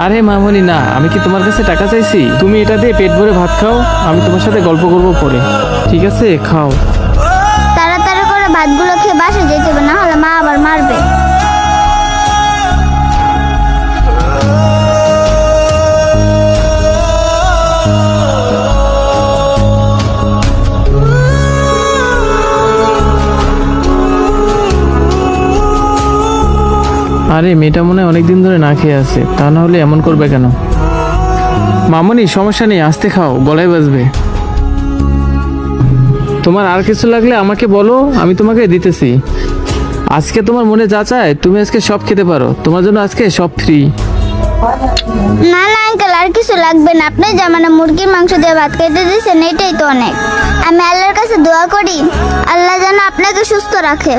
আরে মামনি না, আমি কি তোমার কাছে টাকা চাইছি? তুমি এটা দিয়ে পেট ভরে ভাত খাও, আমি তোমার সাথে গল্প করবো পরে। ঠিক আছে, খাও। তাড়াতাড়ি করে ভাতগুলো খেয়ে বাসা যেতে হবে, না হলে মা আবার মারবে। আরে মেয়েটা মনে হয় অনেকদিন ধরে না খেয়ে আছে, তা না হলে এমন করবে কেন? মামনি সমস্যা নেই, আস্তে খাও, গলায় বাজবে। তোমার আর কিছু লাগলে আমাকে বলো, আমি তোমাকে দিতেছি। আজকে তোমার মনে যা চায় তুমি আজকে সব খেতে পারো, তোমার জন্য আজকে সব ফ্রি। না না আঙ্কেল, আর কিছু লাগবে না। আপনি জামানা মুরগির মাংস দিয়ে ভাত খেতে দিয়েছেন, এটাই তো অনেক। আমি আল্লাহর কাছে দোয়া করি আল্লাহ যেন আপনাকে সুস্থ রাখে।